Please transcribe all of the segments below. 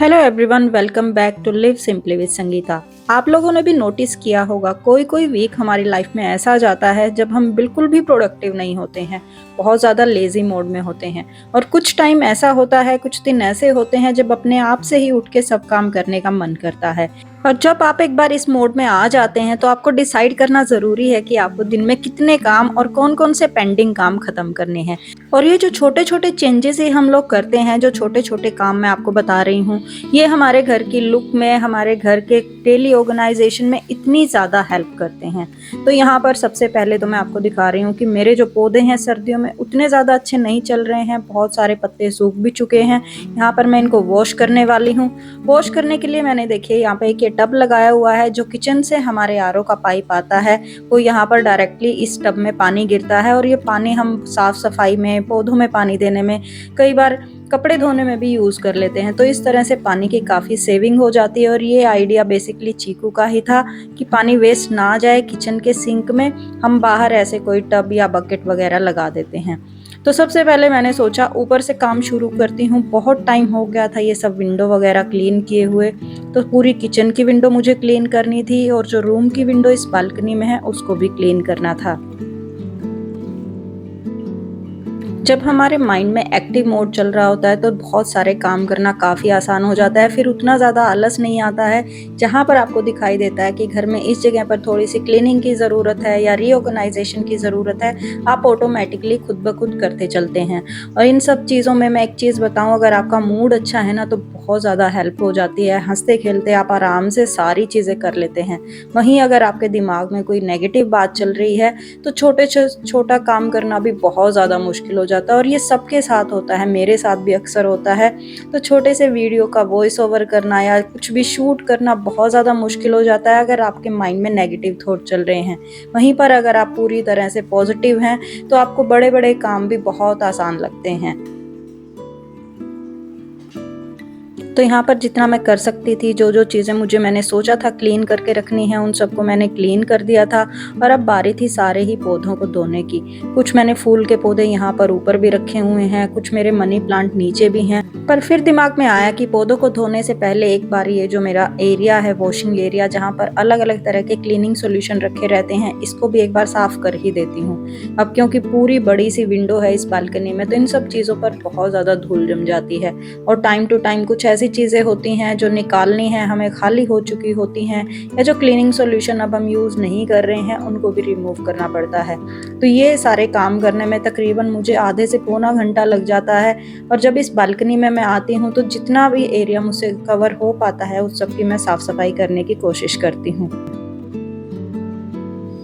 Hello everyone, welcome back to live simply with Sangeeta. आप लोगों ने भी नोटिस किया होगा कोई कोई वीक हमारी लाइफ में ऐसा जाता है जब हम बिल्कुल भी प्रोडक्टिव नहीं होते हैं, बहुत ज़्यादा लेजी मोड में होते हैं। और कुछ टाइम ऐसा होता है, कुछ दिन ऐसे होते हैं जब अपने आप से ही उठ के सब काम करने का मन करता है। और जब आप एक बार इस मोड में आ जाते हैं तो आपको डिसाइड करना ज़रूरी है कि आपको दिन में कितने काम और कौन कौन से पेंडिंग काम खत्म करने हैं। और ये जो छोटे छोटे चेंजेस ही हम लोग करते हैं, जो छोटे छोटे काम मैं आपको बता रही हूँ, ये हमारे घर की लुक में, हमारे घर के डेली ऑर्गेनाइजेशन में इतनी ज़्यादा हेल्प करते हैं। तो यहाँ पर सबसे पहले तो मैं आपको दिखा रही हूँ कि मेरे जो पौधे हैं सर्दियों में उतने ज़्यादा अच्छे नहीं चल रहे हैं, बहुत सारे पत्ते सूख भी चुके हैं। यहाँ पर मैं इनको वॉश करने वाली हूँ। वॉश करने के लिए मैंने देखिए यहाँ पे एक ये टब लगाया हुआ है, जो किचन से हमारे आरओ का पाइप आता है वो यहाँ पर डायरेक्टली इस टब में पानी गिरता है। और ये पानी हम साफ सफाई में, पौधों में पानी देने में, कई बार कपड़े धोने में भी यूज़ कर लेते हैं। तो इस तरह से पानी की काफ़ी सेविंग हो जाती है। और ये आइडिया बेसिकली चीकू का ही था कि पानी वेस्ट ना जाए किचन के सिंक में, हम बाहर ऐसे कोई टब या बकेट वगैरह लगा देते हैं। तो सबसे पहले मैंने सोचा ऊपर से काम शुरू करती हूँ। बहुत टाइम हो गया था ये सब विंडो वगैरह क्लीन किए हुए, तो पूरी किचन की विंडो मुझे क्लीन करनी थी और जो रूम की विंडो इस बालकनी में है उसको भी क्लीन करना था। जब हमारे माइंड में एक्टिव मोड चल रहा होता है तो बहुत सारे काम करना काफ़ी आसान हो जाता है, फिर उतना ज़्यादा आलस नहीं आता है। जहाँ पर आपको दिखाई देता है कि घर में इस जगह पर थोड़ी सी क्लीनिंग की ज़रूरत है या रीऑर्गेनाइजेशन की ज़रूरत है, आप ऑटोमेटिकली खुद ब खुद करते चलते हैं। और इन सब चीज़ों में मैं एक चीज़ बताऊँ, अगर आपका मूड अच्छा है ना तो बहुत ज़्यादा हेल्प हो जाती है। हंसते खेलते आप आराम से सारी चीज़ें कर लेते हैं। वहीं अगर आपके दिमाग में कोई नेगेटिव बात चल रही है तो छोटा काम करना भी बहुत ज़्यादा मुश्किल हो जाता है। और ये सबके साथ होता है, मेरे साथ भी अक्सर होता है। तो छोटे से वीडियो का वॉइस ओवर करना या कुछ भी शूट करना बहुत ज़्यादा मुश्किल हो जाता है अगर आपके माइंड में नेगेटिव थॉट चल रहे हैं। वहीं पर अगर आप पूरी तरह से पॉजिटिव हैं तो आपको बड़े बड़े काम भी बहुत आसान लगते हैं। तो यहाँ पर जितना मैं कर सकती थी, जो जो चीज़ें मैंने सोचा था क्लीन करके रखनी है, उन सबको मैंने क्लीन कर दिया था। और अब बारी थी सारे ही पौधों को धोने की। कुछ मैंने फूल के पौधे यहाँ पर ऊपर भी रखे हुए हैं, कुछ मेरे मनी प्लांट नीचे भी हैं। पर फिर दिमाग में आया कि पौधों को धोने से पहले एक बार ये जो मेरा एरिया है, वॉशिंग एरिया, जहाँ पर अलग अलग तरह के क्लीनिंग सोल्यूशन रखे रहते हैं, इसको भी एक बार साफ कर ही देती हूँ। अब क्योंकि पूरी बड़ी सी विंडो है इस बालकनी में, तो इन सब चीज़ों पर बहुत ज़्यादा धूल जम जाती है। और टाइम टू टाइम कुछ ऐसी चीज़ें होती हैं जो निकालनी है, हमें खाली हो चुकी होती हैं, या जो क्लीनिंग सॉल्यूशन अब हम यूज़ नहीं कर रहे हैं उनको भी रिमूव करना पड़ता है। तो ये सारे काम करने में तकरीबन मुझे आधे से पौना घंटा लग जाता है। और जब इस बालकनी में मैं आती हूँ तो जितना भी एरिया मुझसे कवर हो पाता है उस सब की मैं साफ़ सफाई करने की कोशिश करती हूँ।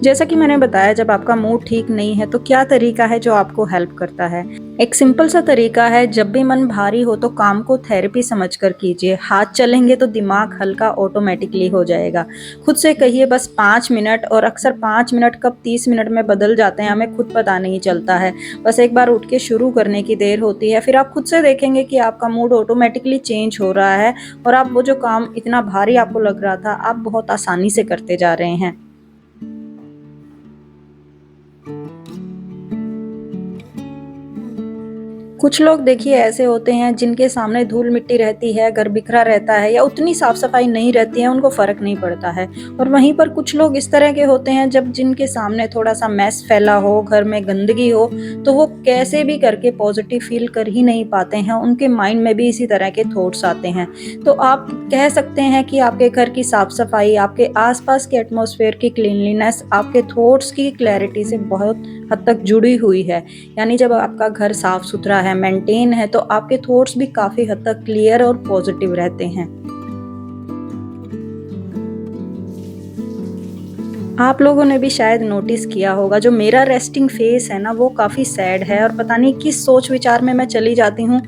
जैसा कि मैंने बताया, जब आपका मूड ठीक नहीं है तो क्या तरीका है जो आपको हेल्प करता है। एक सिंपल सा तरीका है, जब भी मन भारी हो तो काम को थेरेपी समझकर कीजिए। हाथ चलेंगे तो दिमाग हल्का ऑटोमेटिकली हो जाएगा। खुद से कहिए बस 5 मिनट, और अक्सर 5 मिनट कब 30 मिनट में बदल जाते हैं हमें खुद पता नहीं चलता है। बस एक बार उठ के शुरू करने की देर होती है, फिर आप खुद से देखेंगे कि आपका मूड ऑटोमेटिकली चेंज हो रहा है और आप वो जो काम इतना भारी आपको लग रहा था, आप बहुत आसानी से करते जा रहे हैं। कुछ लोग देखिए ऐसे होते हैं जिनके सामने धूल मिट्टी रहती है, घर बिखरा रहता है या उतनी साफ सफाई नहीं रहती है, उनको फर्क नहीं पड़ता है। और वहीं पर कुछ लोग इस तरह के होते हैं जब जिनके सामने थोड़ा सा मैस फैला हो, घर में गंदगी हो, तो वो कैसे भी करके पॉजिटिव फील कर ही नहीं पाते हैं। उनके माइंड में भी इसी तरह के थॉट्स आते हैं। तो आप कह सकते हैं कि आपके घर की साफ सफाई, आपके आसपास के एटमॉस्फेयर की क्लीनलीनेस आपके थॉट्स की क्लैरिटी से बहुत हद तक जुड़ी हुई है। यानी जब आपका घर साफ सुथरा है, मेंटेन है, तो आपके थॉट्स भी काफी हद तक क्लियर और पॉजिटिव रहते हैं। आप लोगों ने भी शायद नोटिस किया होगा, जो मेरा रेस्टिंग फेस है ना वो काफ़ी सैड है और पता नहीं किस सोच विचार में मैं चली जाती हूँ।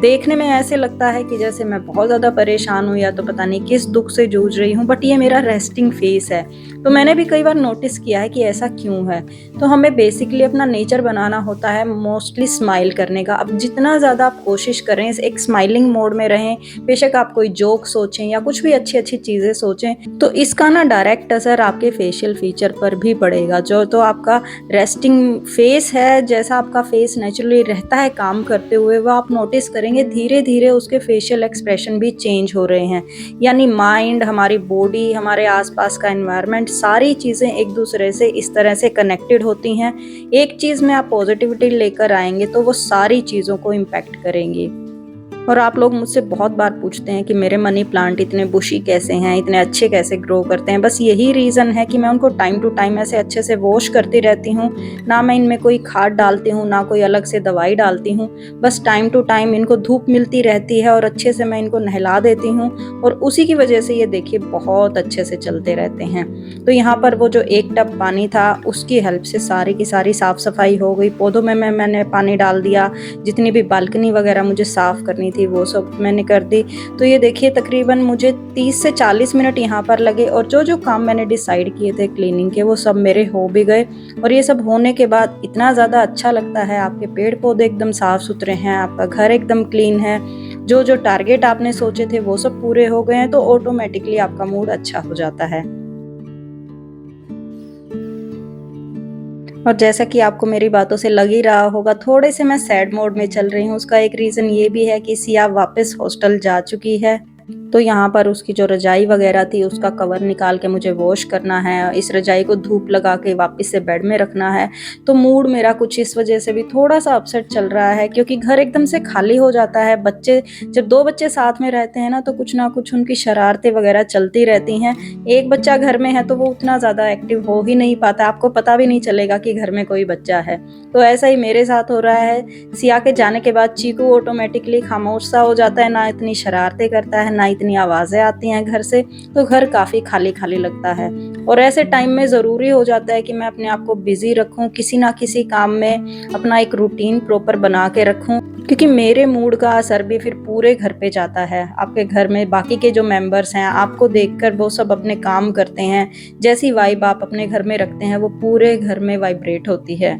देखने में ऐसे लगता है कि जैसे मैं बहुत ज़्यादा परेशान हूँ या तो पता नहीं किस दुख से जूझ रही हूँ, बट ये मेरा रेस्टिंग फेस है। तो मैंने भी कई बार नोटिस किया है कि ऐसा क्यों है। तो हमें बेसिकली अपना नेचर बनाना होता है मोस्टली स्माइल करने का। अब जितना ज़्यादा आप कोशिश करें एक स्माइलिंग मोड में रहें, बेशक आप कोई जोक सोचें या कुछ भी अच्छी अच्छी चीज़ें सोचें, तो इसका ना डायरेक्ट असर आपके फेशियल फीचर पर भी पड़ेगा। जो तो आपका रेस्टिंग फेस है, जैसा आपका फेस नेचुरली रहता है काम करते हुए, वो आप नोटिस करेंगे धीरे धीरे उसके फेशियल एक्सप्रेशन भी चेंज हो रहे हैं। यानी माइंड, हमारी बॉडी, हमारे आसपास का एनवायरनमेंट, सारी चीज़ें एक दूसरे से इस तरह से कनेक्टेड होती हैं। एक चीज़ में आप पॉजिटिविटी लेकर आएंगे तो वो सारी चीज़ों को इम्पैक्ट करेंगी। और आप लोग मुझसे बहुत बार पूछते हैं कि मेरे मनी प्लांट इतने बुशी कैसे हैं, इतने अच्छे कैसे ग्रो करते हैं। बस यही रीज़न है कि मैं उनको टाइम टू टाइम ऐसे अच्छे से वॉश करती रहती हूँ। ना मैं इनमें कोई खाद डालती हूँ, ना कोई अलग से दवाई डालती हूँ। बस टाइम टू टाइम इनको धूप मिलती रहती है और अच्छे से मैं इनको नहला देती हूँ, और उसी की वजह से ये देखिए बहुत अच्छे से चलते रहते हैं। तो यहाँ पर वो जो 1 टब पानी था उसकी हेल्प से सारी की सारी साफ़ सफाई हो गई। पौधों में मैंने पानी डाल दिया, जितनी भी बालकनी वगैरह मुझे साफ़ करनी थी वो सब मैंने कर दी। तो ये देखिए तकरीबन मुझे 30 से 40 मिनट यहाँ पर लगे, और जो जो काम मैंने डिसाइड किए थे क्लीनिंग के वो सब मेरे हो भी गए। और ये सब होने के बाद इतना ज़्यादा अच्छा लगता है। आपके पेड़ पौधे एकदम साफ़ सुथरे हैं, आपका घर एकदम क्लीन है, जो जो टारगेट आपने सोचे थे वो सब पूरे हो गए हैं, तो ऑटोमेटिकली आपका मूड अच्छा हो जाता है। और जैसा कि आपको मेरी बातों से लग ही रहा होगा, थोड़े से मैं सैड मोड में चल रही हूँ। उसका एक रीज़न ये भी है कि सिया वापस हॉस्टल जा चुकी है। तो यहाँ पर उसकी जो रजाई वगैरह थी उसका कवर निकाल के मुझे वॉश करना है, इस रजाई को धूप लगा के वापस से बेड में रखना है। तो मूड मेरा कुछ इस वजह से भी थोड़ा सा अपसेट चल रहा है, क्योंकि घर एकदम से खाली हो जाता है। बच्चे, जब 2 बच्चे साथ में रहते हैं ना कुछ उनकी शरारतें वगैरह चलती रहती हैं। एक बच्चा घर में है तो वो उतना ज़्यादा एक्टिव हो ही नहीं पाता, आपको पता भी नहीं चलेगा कि घर में कोई बच्चा है। तो ऐसा ही मेरे साथ हो रहा है। सिया के जाने के बाद चीकू ऑटोमेटिकली खामोश सा हो जाता है, ना इतनी शरारतें करता है, ना इतनी आवाज़ें आती हैं घर से। तो घर काफ़ी खाली खाली लगता है, और ऐसे टाइम में ज़रूरी हो जाता है कि मैं अपने आप को बिज़ी रखूं, किसी ना किसी काम में अपना एक रूटीन प्रॉपर बना के रखूं, क्योंकि मेरे मूड का असर भी फिर पूरे घर पे जाता है। आपके घर में बाकी के जो मेंबर्स हैं, आपको देखकर वो सब अपने काम करते हैं। जैसी वाइब आप अपने घर में रखते हैं वो पूरे घर में वाइब्रेट होती है।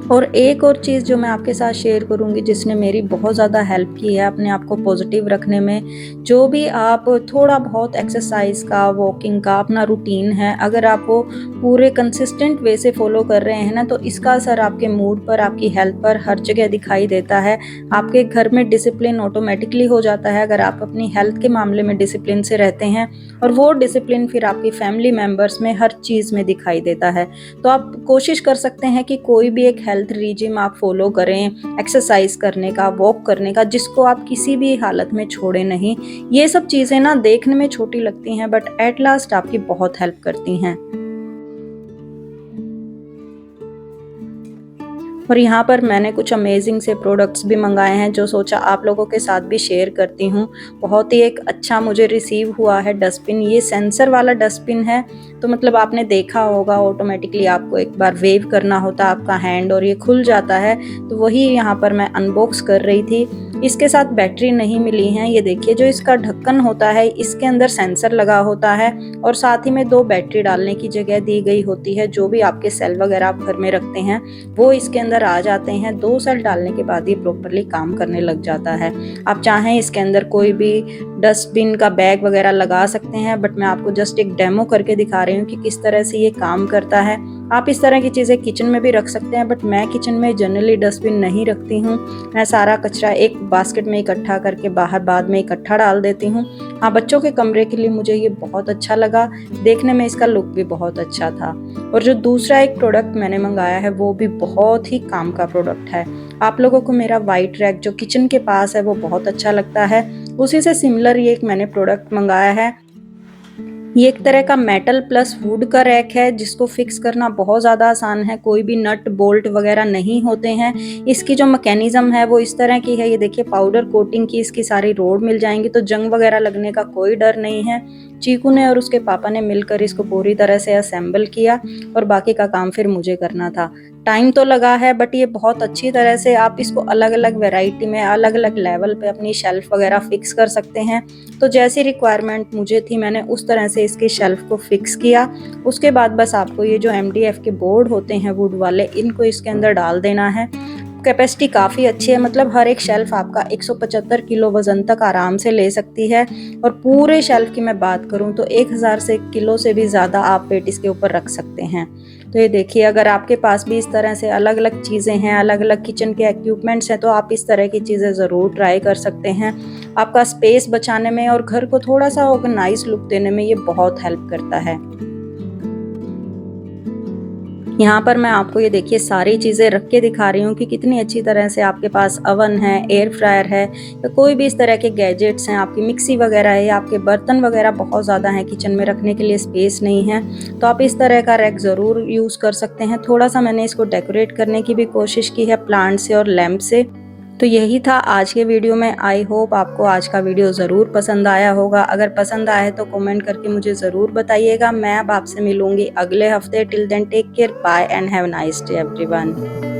और एक और चीज़ जो मैं आपके साथ शेयर करूंगी जिसने मेरी बहुत ज़्यादा हेल्प की है अपने आप को पॉजिटिव रखने में, जो भी आप थोड़ा बहुत एक्सरसाइज का, वॉकिंग का अपना रूटीन है, अगर आप वो पूरे कंसिस्टेंट वे से फॉलो कर रहे हैं ना, तो इसका असर आपके मूड पर, आपकी हेल्थ पर हर जगह दिखाई देता है। आपके घर में डिसिप्लिन ऑटोमेटिकली हो जाता है अगर आप अपनी हेल्थ के मामले में डिसिप्लिन से रहते हैं, और वो डिसिप्लिन फिर आपकी फैमिली मेम्बर्स में हर चीज़ में दिखाई देता है। तो आप कोशिश कर सकते हैं कि कोई भी एक हेल्थ रिजिम आप फॉलो करें, एक्सरसाइज करने का, वॉक करने का, जिसको आप किसी भी हालत में छोड़े नहीं। ये सब चीज़ें ना देखने में छोटी लगती हैं, बट एट लास्ट आपकी बहुत हेल्प करती हैं। और यहाँ पर मैंने कुछ अमेजिंग से प्रोडक्ट्स भी मंगाए हैं जो सोचा आप लोगों के साथ भी शेयर करती हूँ। बहुत ही एक अच्छा मुझे रिसीव हुआ है डस्टबिन। ये सेंसर वाला डस्टबिन है, तो मतलब आपने देखा होगा ऑटोमेटिकली आपको एक बार वेव करना होता है आपका हैंड और ये खुल जाता है। तो वही यहाँ पर मैं अनबॉक्स कर रही थी। इसके साथ बैटरी नहीं मिली है। ये देखिए जो इसका ढक्कन होता है इसके अंदर सेंसर लगा होता है, और साथ ही में 2 बैटरी डालने की जगह दी गई होती है। जो भी आपके सेल वगैरह आप घर में रखते हैं वो इसके अंदर आ जाते हैं। 2 सेल डालने के बाद ये प्रॉपरली काम करने लग जाता है। आप चाहें इसके अंदर कोई भी डस्टबिन का बैग वगैरह लगा सकते हैं, बट मैं आपको जस्ट एक डेमो करके दिखा रही हूँ कि किस तरह से ये काम करता है। आप इस तरह की चीज़ें किचन में भी रख सकते हैं, बट मैं किचन में जनरली डस्टबिन नहीं रखती हूँ। मैं सारा कचरा एक बास्केट में इकट्ठा करके बाहर बाद में इकट्ठा डाल देती हूँ। हाँ, बच्चों के कमरे के लिए मुझे ये बहुत अच्छा लगा, देखने में इसका लुक भी बहुत अच्छा था। और जो दूसरा एक प्रोडक्ट मैंने मंगाया है वो भी बहुत ही काम का प्रोडक्ट है। आप लोगों को मेरा वाइट रैक जो किचन के पास है वो बहुत अच्छा लगता है, उसी से सिमिलर ये एक मैंने प्रोडक्ट मंगाया है। ये एक तरह का मेटल प्लस वुड का रैक है जिसको फिक्स करना बहुत ज़्यादा आसान है। कोई भी नट बोल्ट वगैरह नहीं होते हैं। इसकी जो मैकेनिज्म है वो इस तरह की है। ये देखिए पाउडर कोटिंग की इसकी सारी रोड मिल जाएंगी, तो जंग वगैरह लगने का कोई डर नहीं है। चीकू ने और उसके पापा ने मिलकर इसको पूरी तरह से असेंबल किया, और बाकी का काम फिर मुझे करना था। टाइम तो लगा है, बट ये बहुत अच्छी तरह से आप इसको अलग अलग वैरायटी में, अलग अलग लेवल पे अपनी शेल्फ वगैरह फिक्स कर सकते हैं। तो जैसी रिक्वायरमेंट मुझे थी मैंने उस तरह से इसकी शेल्फ को फिक्स किया। उसके बाद बस आपको ये जो MDF के बोर्ड होते हैं वुड वाले, इनको इसके अंदर डाल देना है। कैपेसिटी काफ़ी अच्छी है, मतलब हर एक शेल्फ आपका 175 किलो वज़न तक आराम से ले सकती है। और पूरे शेल्फ की मैं बात करूं तो 1000 से किलो से भी ज़्यादा आप वेट इसके ऊपर रख सकते हैं। तो ये देखिए, अगर आपके पास भी इस तरह से अलग अलग चीज़ें हैं, अलग अलग किचन के इक्विपमेंट्स हैं, तो आप इस तरह की चीज़ें ज़रूर ट्राई कर सकते हैं। आपका स्पेस बचाने में और घर को थोड़ा सा ऑर्गेनाइज लुक देने में ये बहुत हेल्प करता है। यहाँ पर मैं आपको ये देखिए सारी चीज़ें रख के दिखा रही हूँ कि कितनी अच्छी तरह से आपके पास अवन है, एयर फ्रायर है, या कोई भी इस तरह के गैजेट्स हैं, आपकी मिक्सी वगैरह है, या आपके बर्तन वगैरह बहुत ज़्यादा हैं, किचन में रखने के लिए स्पेस नहीं है, तो आप इस तरह का रैक ज़रूर यूज़ कर सकते हैं। थोड़ा सा मैंने इसको डेकोरेट करने की भी कोशिश की है प्लांट से और लैंप से। तो यही था आज के वीडियो में। आई होप आपको आज का वीडियो ज़रूर पसंद आया होगा। अगर पसंद आए तो कमेंट करके मुझे ज़रूर बताइएगा। मैं अब आपसे मिलूंगी अगले हफ्ते। Till then take care, bye and have a nice day everyone.